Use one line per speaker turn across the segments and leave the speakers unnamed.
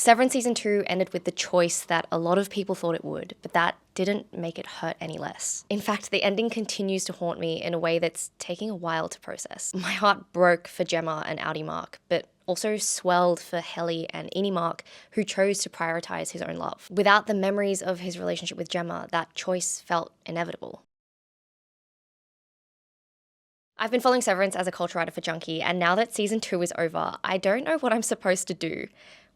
Severance Season 2 ended with the choice that a lot of people thought it would, but that didn't make it hurt any less. In fact, the ending continues to haunt me in a way that's taking a while to process. My heart broke for Gemma and Audi Mark, but also swelled for Helly and Innie Mark, who chose to prioritize his own love. Without the memories of his relationship with Gemma, that choice felt inevitable. I've been following Severance as a culture writer for Junkie, and now that season 2 is over, I don't know what I'm supposed to do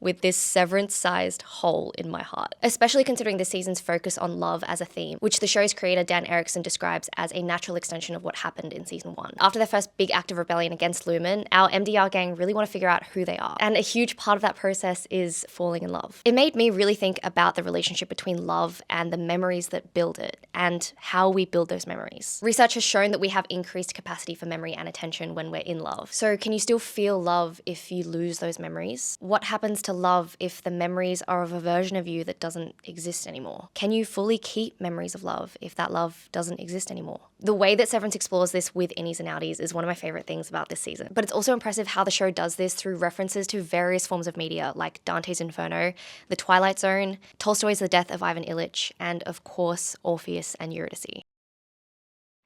with this Severance-sized hole in my heart, especially considering this season's focus on love as a theme, which the show's creator Dan Erickson describes as a natural extension of what happened in season 1. After their first big act of rebellion against Lumen, our MDR gang really want to figure out who they are, and a huge part of that process is falling in love. It made me really think about the relationship between love and the memories that build it, and how we build those memories. Research has shown that we have increased capacity for memory and attention when we're in love. So can you still feel love if you lose those memories? What happens to love if the memories are of a version of you that doesn't exist anymore? Can you fully keep memories of love if that love doesn't exist anymore? The way that Severance explores this with innies and outies is one of my favorite things about this season. But it's also impressive how the show does this through references to various forms of media like Dante's Inferno, The Twilight Zone, Tolstoy's The Death of Ivan Ilyich, and of course, Orpheus and Eurydice.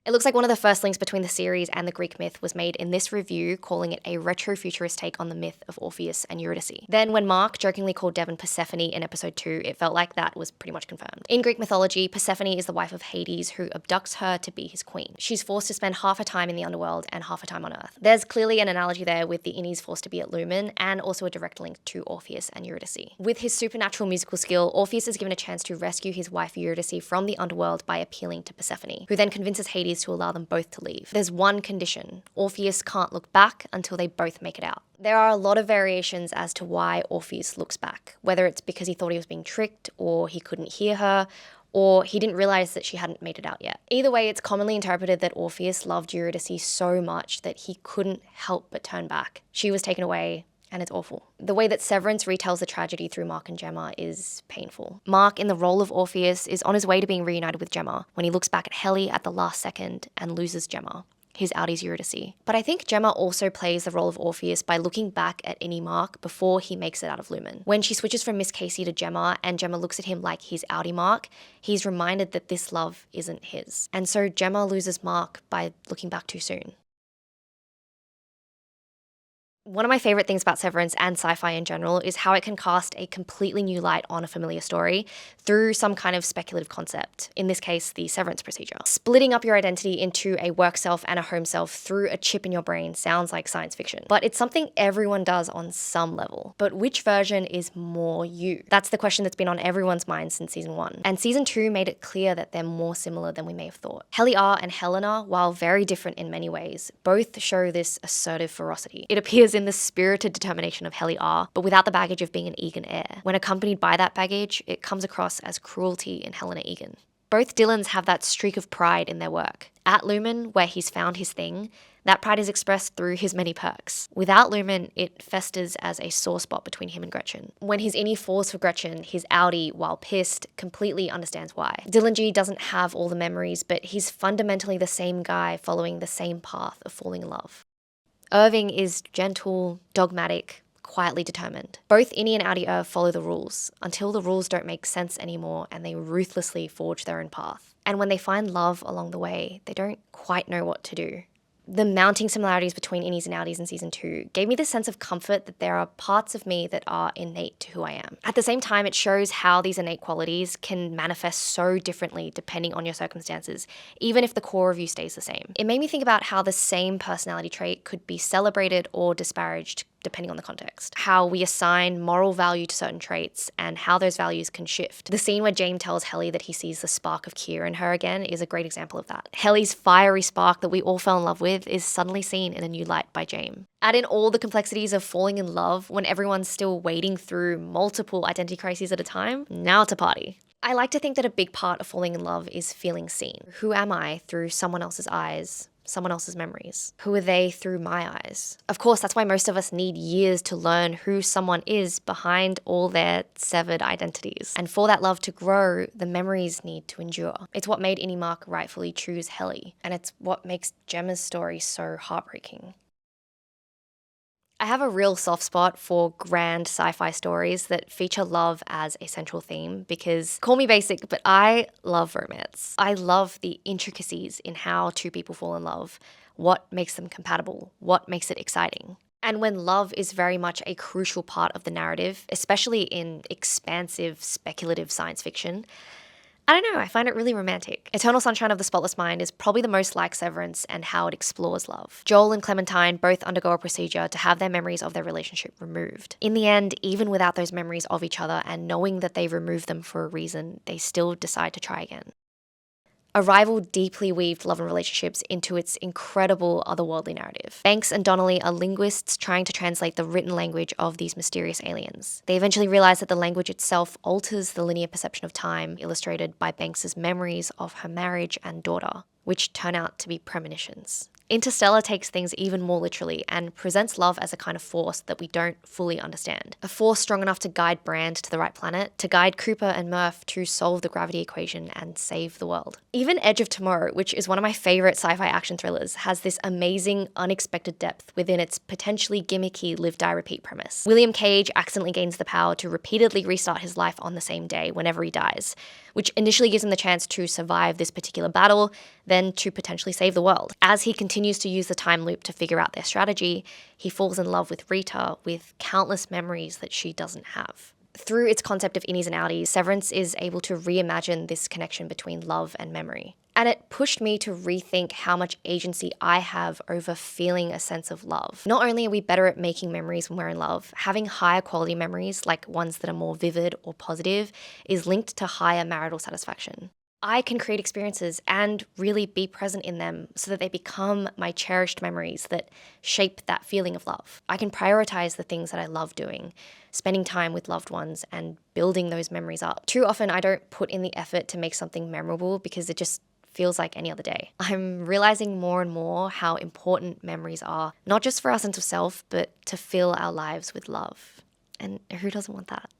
It looks like one of the first links between the series and the Greek myth was made in this review, calling it a retro-futurist take on the myth of Orpheus and Eurydice. Then when Mark jokingly called Devon Persephone in episode 2, it felt like that was pretty much confirmed. In Greek mythology, Persephone is the wife of Hades who abducts her to be his queen. She's forced to spend half her time in the underworld and half her time on Earth. There's clearly an analogy there with the innies forced to be at Lumen, and also a direct link to Orpheus and Eurydice. With his supernatural musical skill, Orpheus is given a chance to rescue his wife Eurydice from the underworld by appealing to Persephone, who then convinces Hades to allow them both to leave. There's one condition: Orpheus can't look back until they both make it out. There are a lot of variations as to why Orpheus looks back, whether it's because he thought he was being tricked, or he couldn't hear her, or he didn't realize that she hadn't made it out yet. Either way, it's commonly interpreted that Orpheus loved Eurydice so much that he couldn't help but turn back. She was taken away, and it's awful. The way that Severance retells the tragedy through Mark and Gemma is painful. Mark, in the role of Orpheus, is on his way to being reunited with Gemma when he looks back at Helly at the last second and loses Gemma, his Audi's Eurydice. But I think Gemma also plays the role of Orpheus by looking back at Innie Mark before he makes it out of Lumen. When she switches from Miss Casey to Gemma, and Gemma looks at him like he's Audi Mark, he's reminded that this love isn't his. And so Gemma loses Mark by looking back too soon. One of my favorite things about Severance and sci-fi in general is how it can cast a completely new light on a familiar story through some kind of speculative concept, in this case, the severance procedure. Splitting up your identity into a work self and a home self through a chip in your brain sounds like science fiction, but it's something everyone does on some level. But which version is more you? That's the question that's been on everyone's mind since season 1. And season 2 made it clear that they're more similar than we may have thought. Helly R and Helena, while very different in many ways, both show this assertive ferocity. It appears in the spirited determination of Helly R, but without the baggage of being an Egan heir. When accompanied by that baggage, it comes across as cruelty in Helena Egan. Both Dylans have that streak of pride in their work. At Lumen, where he's found his thing, that pride is expressed through his many perks. Without Lumen, it festers as a sore spot between him and Gretchen. When his innie falls for Gretchen, his Audi, while pissed, completely understands why. Dylan G doesn't have all the memories, but he's fundamentally the same guy following the same path of falling in love. Irving is gentle, dogmatic, quietly determined. Both Innie and Audi Irv follow the rules until the rules don't make sense anymore and they ruthlessly forge their own path. And when they find love along the way, they don't quite know what to do. The mounting similarities between innies and outies in season 2 gave me this sense of comfort that there are parts of me that are innate to who I am. At the same time, it shows how these innate qualities can manifest so differently depending on your circumstances, even if the core of you stays the same. It made me think about how the same personality trait could be celebrated or disparaged depending on the context. How we assign moral value to certain traits and how those values can shift. The scene where James tells Helly that he sees the spark of Kier in her again is a great example of that. Helly's fiery spark that we all fell in love with is suddenly seen in a new light by James. Add in all the complexities of falling in love when everyone's still wading through multiple identity crises at a time. Now it's a party. I like to think that a big part of falling in love is feeling seen. Who am I through someone else's eyes? Someone else's memories? Who are they through my eyes? Of course, that's why most of us need years to learn who someone is behind all their severed identities. And for that love to grow, the memories need to endure. It's what made Innie Mark rightfully choose Helly, and it's what makes Gemma's story so heartbreaking. I have a real soft spot for grand sci-fi stories that feature love as a central theme because, call me basic, but I love romance. I love the intricacies in how two people fall in love, what makes them compatible, what makes it exciting. And when love is very much a crucial part of the narrative, especially in expansive, speculative science fiction, I don't know, I find it really romantic. Eternal Sunshine of the Spotless Mind is probably the most like Severance and how it explores love. Joel and Clementine both undergo a procedure to have their memories of their relationship removed. In the end, even without those memories of each other and knowing that they removed them for a reason, they still decide to try again. Arrival deeply weaved love and relationships into its incredible otherworldly narrative. Banks and Donnelly are linguists trying to translate the written language of these mysterious aliens. They eventually realize that the language itself alters the linear perception of time, illustrated by Banks's memories of her marriage and daughter, which turn out to be premonitions. Interstellar takes things even more literally and presents love as a kind of force that we don't fully understand. A force strong enough to guide Brand to the right planet, to guide Cooper and Murph to solve the gravity equation and save the world. Even Edge of Tomorrow, which is one of my favorite sci-fi action thrillers, has this amazing, unexpected depth within its potentially gimmicky live, die, repeat premise. William Cage accidentally gains the power to repeatedly restart his life on the same day whenever he dies, which initially gives him the chance to survive this particular battle, then to potentially save the world. As he continues to use the time loop to figure out their strategy, he falls in love with Rita with countless memories that she doesn't have. Through its concept of innies and outies, Severance is able to reimagine this connection between love and memory. And it pushed me to rethink how much agency I have over feeling a sense of love. Not only are we better at making memories when we're in love, having higher quality memories, like ones that are more vivid or positive, is linked to higher marital satisfaction. I can create experiences and really be present in them so that they become my cherished memories that shape that feeling of love. I can prioritize the things that I love doing, spending time with loved ones and building those memories up. Too often I don't put in the effort to make something memorable because it just feels like any other day. I'm realizing more and more how important memories are, not just for our sense of self, but to fill our lives with love. And who doesn't want that?